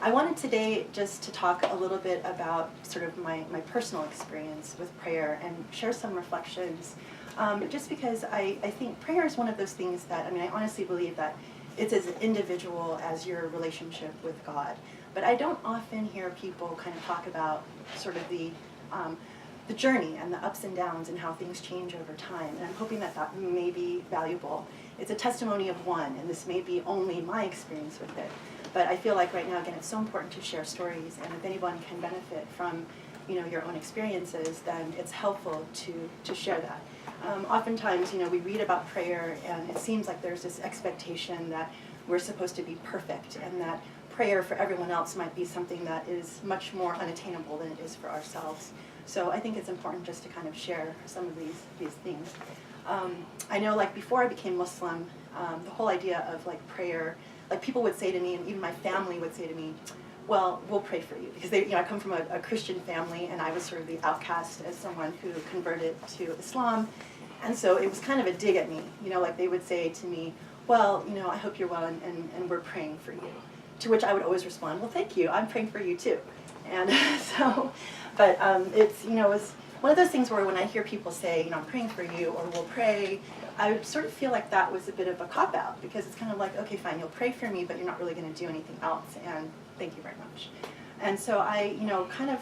I wanted today just to talk a little bit about sort of my personal experience with prayer and share some reflections. Just because I think prayer is one of those things that, I honestly believe that it's as individual as your relationship with God. But I don't often hear people kind of talk about sort of the journey and the ups and downs and how things change over time. And I'm hoping that that may be valuable. It's a testimony of one, and this may be only my experience with it. But I feel like right now, again, it's so important to share stories, and if anyone can benefit from, your own experiences, then it's helpful to share that. Oftentimes, we read about prayer, and it seems like there's this expectation that we're supposed to be perfect, and that prayer for everyone else might be something that is much more unattainable than it is for ourselves. So I think it's important just to kind of share some of these things. I know, like, before I became Muslim, the whole idea of, like, prayer, like, people would say to me, and even my family would say to me, well, we'll pray for you. Because I come from a Christian family, and I was sort of the outcast as someone who converted to Islam. And so it was kind of a dig at me. Like, they would say to me, well, I hope you're well, and we're praying for you. To which I would always respond, well, thank you, I'm praying for you too. And so, but it's, it's one of those things where when I hear people say, I'm praying for you, or we'll pray, I would sort of feel like that was a bit of a cop-out, because it's kind of like, okay, fine, you'll pray for me, but you're not really going to do anything else, and thank you very much. And so I, kind of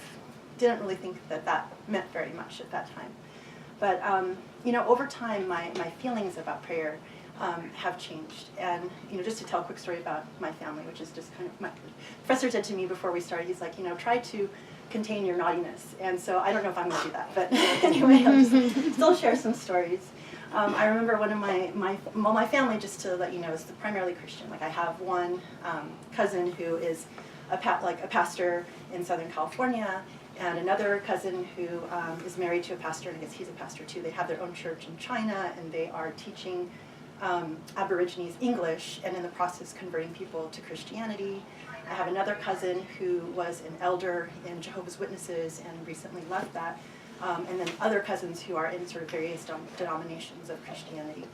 didn't really think that that meant very much at that time. But, over time, my feelings about prayer have changed. And, just to tell a quick story about my family, which is just kind of, my professor said to me before we started, he's like, try to contain your naughtiness. And so I don't know if I'm going to do that, but anyway, I'll just still share some stories. I remember one of my family, just to let you know, is primarily Christian. Like, I have one cousin who is a pastor in Southern California, and another cousin who is married to a pastor, and I guess he's a pastor too. They have their own church in China, and they are teaching Aborigines English, and in the process converting people to Christianity. I have another cousin who was an elder in Jehovah's Witnesses and recently left that. And then other cousins who are in sort of various denominations of Christianity.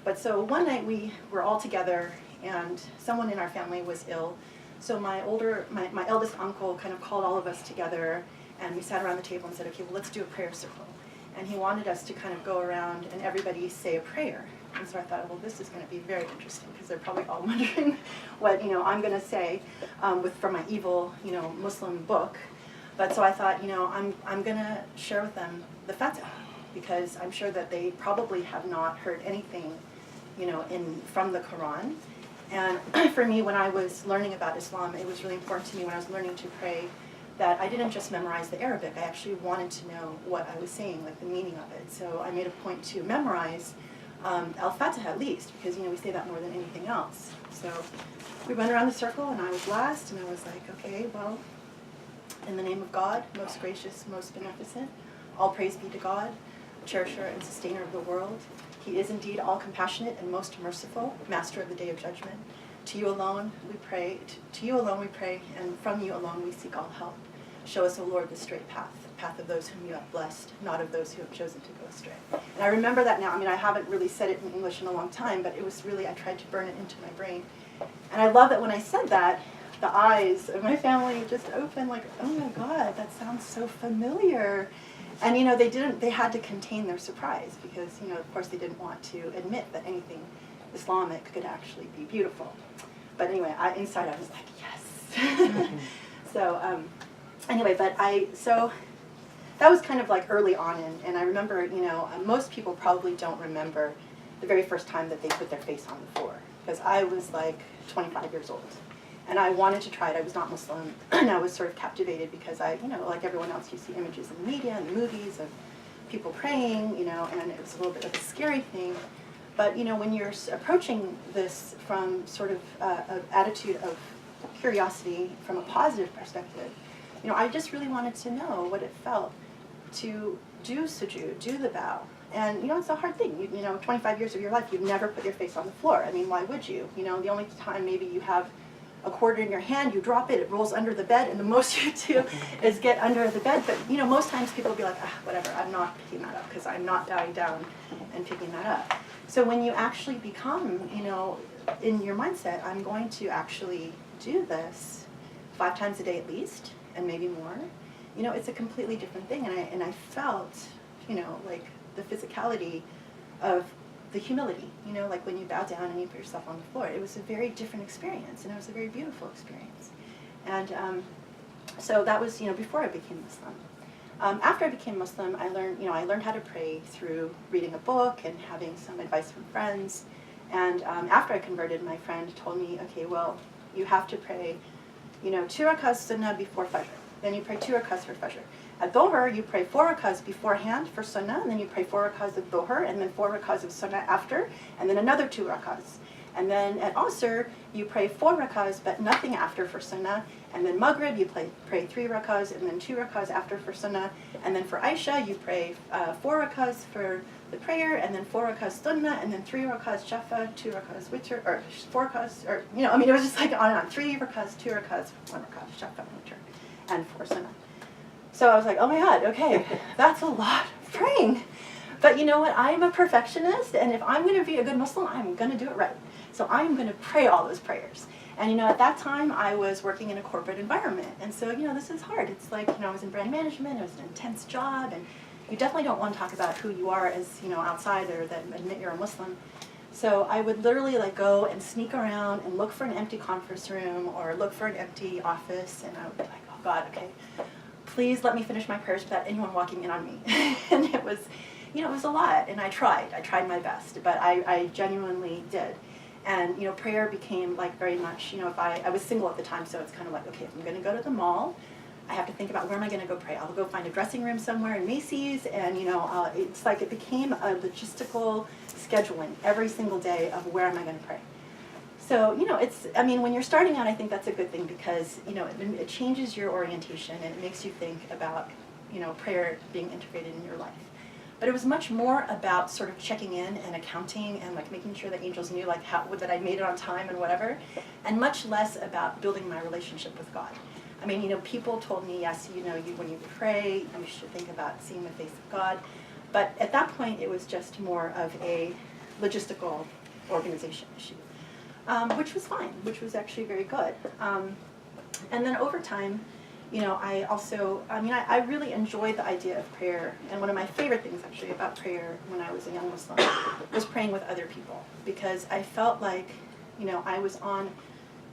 But so one night we were all together, and someone in our family was ill. So my eldest uncle kind of called all of us together, and we sat around the table and said, okay, well, let's do a prayer circle. And he wanted us to kind of go around and everybody say a prayer. And so I thought, well, this is going to be very interesting, because they're probably all wondering what I'm going to say from my evil Muslim book. But so I thought, I'm going to share with them the Fatiha, because I'm sure that they probably have not heard anything, from the Quran. And for me, when I was learning about Islam, it was really important to me when I was learning to pray that I didn't just memorize the Arabic. I actually wanted to know what I was saying, like the meaning of it. So I made a point to memorize Al-Fatiha at least, because we say that more than anything else. So we went around the circle, and I was last, and I was like, okay, well, in the name of God, most gracious, most beneficent, all praise be to God, cherisher and sustainer of the world. He is indeed all compassionate and most merciful, master of the day of judgment. To you alone we pray, and from you alone we seek all help. Show us, O Lord, the straight path, the path of those whom you have blessed, not of those who have chosen to go astray. And I remember that now. I haven't really said it in English in a long time, but it was really, I tried to burn it into my brain. And I love that when I said that, the eyes of my family just opened like, oh my God, that sounds so familiar. And they had to contain their surprise, because of course they didn't want to admit that anything Islamic could actually be beautiful. But anyway, inside I was like, yes. So anyway, so that was kind of like early on, and I remember, most people probably don't remember the very first time that they put their face on the floor, because I was like 25 years old. And I wanted to try it. I was not Muslim, and I was sort of captivated because I, like everyone else, you see images in the media and the movies of people praying, and it was a little bit of a scary thing. But, when you're approaching this from sort of an attitude of curiosity, from a positive perspective, I just really wanted to know what it felt to do sujood, do the bow. And, it's a hard thing. 25 years of your life, you've never put your face on the floor. Why would you? The only time maybe you have a quarter in your hand, you drop it, it rolls under the bed, and the most you do is get under the bed. But, most times people will be like, whatever, I'm not picking that up, because I'm not bowing down and picking that up. So when you actually become, in your mindset, I'm going to actually do this, 5 times a day at least, and maybe more, you know, it's a completely different thing. And I felt, you know, like the physicality of the humility, you know, like when you bow down and you put yourself on the floor. It was a very different experience, and it was a very beautiful experience. And so that was, you know, before I became Muslim. After I became Muslim, I learned how to pray through reading a book and having some advice from friends. And after I converted, my friend told me, okay, well, you have to pray, you know, 2 rakahs sunnah before Fajr. Then you pray 2 rakahs for Fajr. At Dhuhr, you pray 4 rakahs beforehand for sunnah, and then you pray 4 rakahs of Dhuhr, and then 4 rakahs of sunnah after, and then another 2 rakahs. And then at Asr, you pray 4 rakahs, but nothing after for sunnah. And then Maghrib, you pray 3 rakahs, and then 2 rakahs after for sunnah. And then for Aisha, you pray 4 rakahs for the prayer, and then 4 rakahs sunnah, and then 3 rakahs shafa, 2 rakahs witr, or 4 rakahs, or, you know, I mean, it was just like on and on. 3 rakahs, 2 rakahs, 1 rakah, shafa, witr, and 4 sunnah. So I was like, oh my God, okay, that's a lot of praying. But you know what? I'm a perfectionist, and if I'm going to be a good Muslim, I'm going to do it right. So I'm going to pray all those prayers. And you know, at that time, I was working in a corporate environment. And so, you know, this is hard. It's like, you know, I was in brand management. It was an intense job. And you definitely don't want to talk about who you are as, you know, outside or that admit you're a Muslim. So I would literally like go and sneak around and look for an empty conference room or look for an empty office. And I would be like, oh God, okay, please let me finish my prayers without anyone walking in on me. And it was, you know, it was a lot. And I tried my best, but I genuinely did. And, you know, prayer became like very much, you know, if I was single at the time, so it's kind of like, okay, if I'm going to go to the mall, I have to think about where am I going to go pray. I'll go find a dressing room somewhere in Macy's, and, you know, it's like it became a logistical scheduling every single day of where am I going to pray. So, you know, it's, I mean, when you're starting out, I think that's a good thing because, you know, it changes your orientation and it makes you think about, you know, prayer being integrated in your life. But it was much more about sort of checking in and accounting and like making sure that angels knew like that I made it on time and whatever, and much less about building my relationship with God. I mean, you know, people told me, yes, you know, when you pray, you should think about seeing the face of God. But at that point, it was just more of a logistical organization issue, which was fine, which was actually very good. And then over time, you know, I really enjoyed the idea of prayer. And one of my favorite things, actually, about prayer when I was a young Muslim was praying with other people. Because I felt like, you know, I was on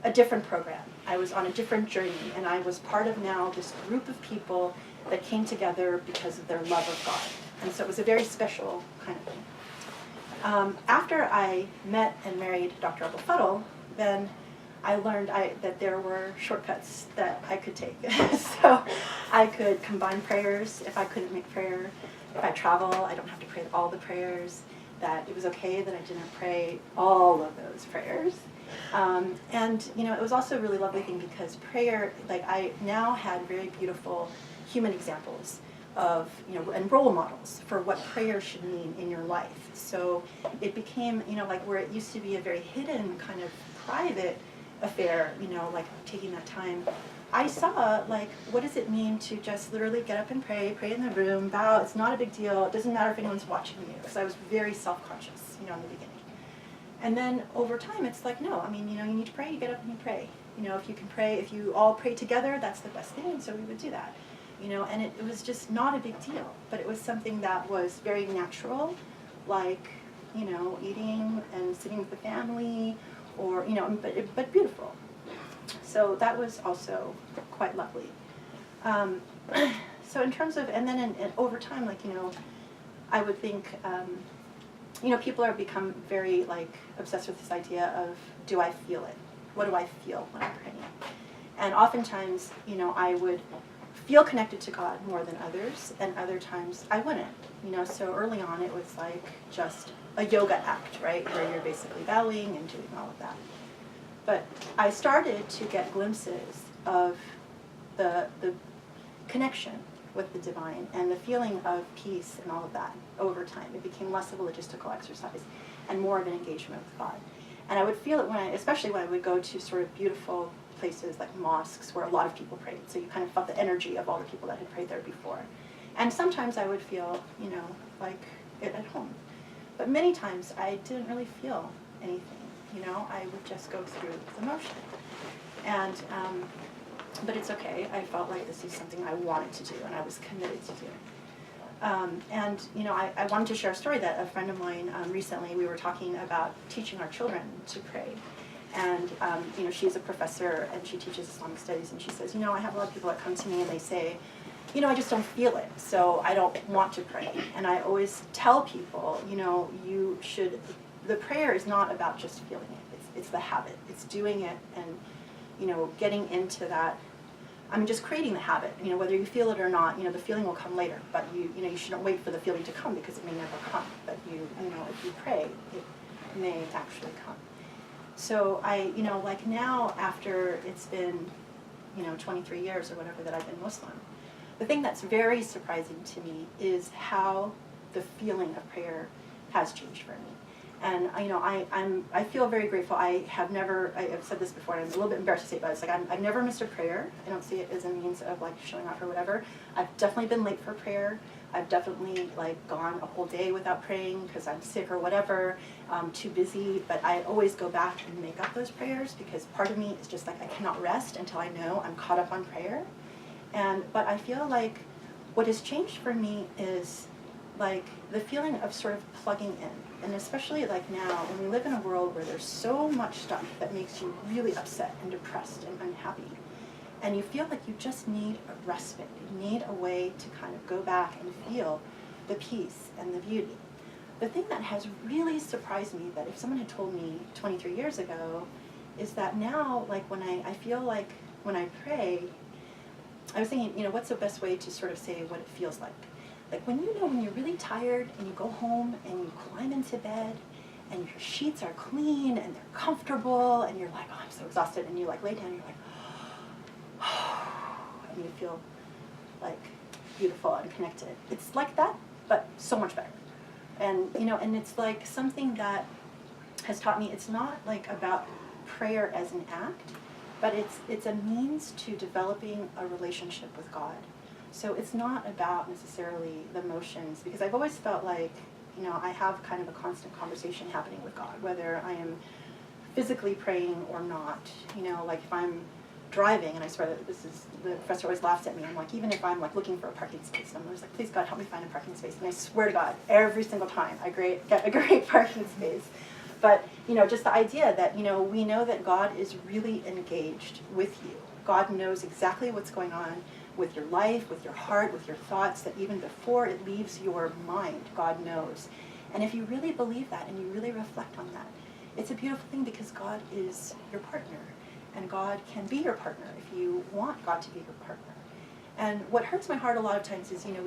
a different program. I was on a different journey. And I was part of now this group of people that came together because of their love of God. And so it was a very special kind of thing. After I met and married Dr. Abdul Fadl, then I learned that there were shortcuts that I could take. So I could combine prayers if I couldn't make prayer. If I travel, I don't have to pray all the prayers. That it was okay that I didn't pray all of those prayers. And, you know, it was also a really lovely thing because prayer, like I now had very beautiful human examples of, you know, and role models for what prayer should mean in your life. So it became, you know, like where it used to be a very hidden kind of private affair, you know, like taking that time, I saw, like, what does it mean to just literally get up and pray in the room, bow, it's not a big deal, it doesn't matter if anyone's watching you, because I was very self-conscious, you know, in the beginning. And then over time, it's like, no, I mean, you know, you need to pray, you get up and you pray. You know, if you can pray, if you all pray together, that's the best thing, and so we would do that. You know, and it was just not a big deal, but it was something that was very natural, like, you know, eating and sitting with the family, or, you know, but beautiful. So that was also quite lovely. So in terms of, and then over time, like, you know, I would think, you know, people are become very, like, obsessed with this idea of, do I feel it? What do I feel when I'm praying? And oftentimes, you know, I would feel connected to God more than others, and other times I wouldn't. You know, so early on it was like just a yoga act, right, where you're basically bowing and doing all of that. But I started to get glimpses of the connection with the divine and the feeling of peace and all of that over time. It became less of a logistical exercise and more of an engagement with God. And I would feel it especially when I would go to sort of beautiful places like mosques where a lot of people prayed. So you kind of felt the energy of all the people that had prayed there before. And sometimes I would feel, you know, like it at home. But many times I didn't really feel anything, you know. I would just go through the motion. And but it's okay. I felt like this is something I wanted to do, and I was committed to doing. And you know, I wanted to share a story that a friend of mine recently, we were talking about teaching our children to pray. And you know, she's a professor and she teaches Islamic studies, and she says, you know, I have a lot of people that come to me and they say, you know, I just don't feel it, so I don't want to pray. And I always tell people, you know, you should, the prayer is not about just feeling it. It's the habit. It's doing it and, you know, getting into that. I mean, just creating the habit. You know, whether you feel it or not, you know, the feeling will come later. But you know, you shouldn't wait for the feeling to come because it may never come. But you know, if you pray, it may actually come. So I, you know, like now after it's been, you know, 23 years or whatever that I've been Muslim, the thing that's very surprising to me is how the feeling of prayer has changed for me. And you know, I feel very grateful. I've said this before, and I'm a little bit embarrassed to say it, but it's like I've never missed a prayer. I don't see it as a means of like showing off or whatever. I've definitely been late for prayer. I've definitely like gone a whole day without praying because I'm sick or whatever, too busy. But I always go back and make up those prayers because part of me is just like I cannot rest until I know I'm caught up on prayer. But I feel like what has changed for me is like the feeling of sort of plugging in. And especially like now, when we live in a world where there's so much stuff that makes you really upset and depressed and unhappy, and you feel like you just need a respite, you need a way to kind of go back and feel the peace and the beauty. The thing that has really surprised me, that if someone had told me 23 years ago, is that now, like when I feel like when I pray, I was thinking, you know, what's the best way to sort of say what it feels like? Like when you know when you're really tired and you go home and you climb into bed and your sheets are clean and they're comfortable and you're like, oh, I'm so exhausted, and you like lay down and you're like, and you feel like beautiful and connected. It's like that, but so much better. And you know, and it's like something that has taught me it's not like about prayer as an act, but it's a means to developing a relationship with God. So it's not about necessarily the motions, because I've always felt like, you know, I have kind of a constant conversation happening with God, whether I am physically praying or not. You know, like if I'm driving, and I swear that this is, the professor always laughs at me, I'm like, even if I'm like looking for a parking space, I'm always like, please God, help me find a parking space. And I swear to God, every single time I get a great parking space. But, you know, just the idea that, you know, we know that God is really engaged with you. God knows exactly what's going on with your life, with your heart, with your thoughts, that even before it leaves your mind, God knows. And if you really believe that and you really reflect on that, it's a beautiful thing, because God is your partner, and God can be your partner if you want God to be your partner. And what hurts my heart a lot of times is, you know,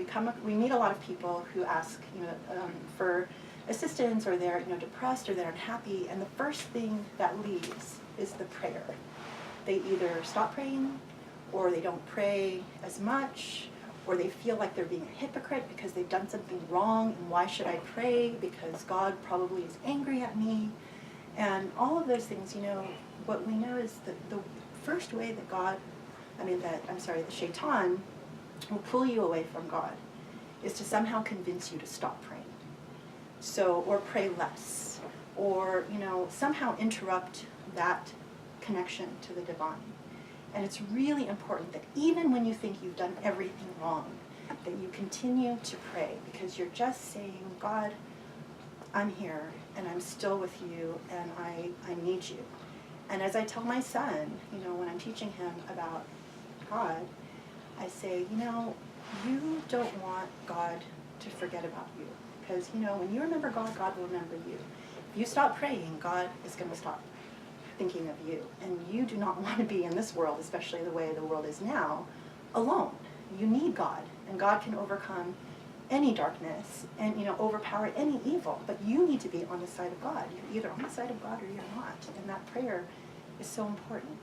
we meet a lot of people who ask, you know, for assistance, or they're, you know, depressed, or they're unhappy, and the first thing that leaves is the prayer. They either stop praying, or they don't pray as much, or they feel like they're being a hypocrite because they've done something wrong, and why should I pray? Because God probably is angry at me. And all of those things, you know, what we know is that the first way that the shaitan will pull you away from God is to somehow convince you to stop praying. So, or pray less, or, you know, somehow interrupt that connection to the divine. And it's really important that even when you think you've done everything wrong, that you continue to pray, because you're just saying, God, I'm here, and I'm still with you, and I need you. And as I tell my son, you know, when I'm teaching him about God, I say, you know, you don't want God to forget about you. Because, you know, when you remember God, God will remember you. If you stop praying, God is going to stop thinking of you. And you do not want to be in this world, especially the way the world is now, alone. You need God, and God can overcome any darkness and, you know, overpower any evil. But you need to be on the side of God. You're either on the side of God or you're not. And that prayer is so important.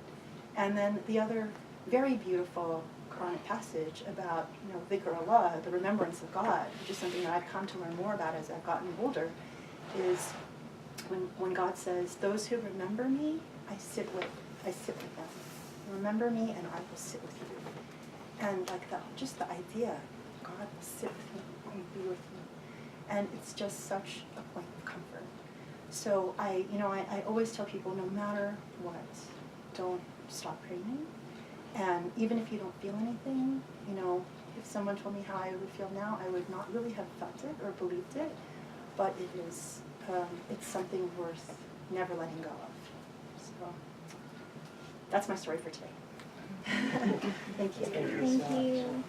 And then the other very beautiful Quranic passage about, you know, dhikr Allah, the remembrance of God, which is something that I've come to learn more about as I've gotten older, is when God says, those who remember me, I sit with them. Remember me and I will sit with you. And like just the idea, God will sit with me and be with me. And it's just such a point of comfort. So I always tell people, no matter what, don't stop praying. And even if you don't feel anything, you know, if someone told me how I would feel now, I would not really have felt it or believed it, but it is, it's something worth never letting go of. So that's my story for today. Thank you. Thank you.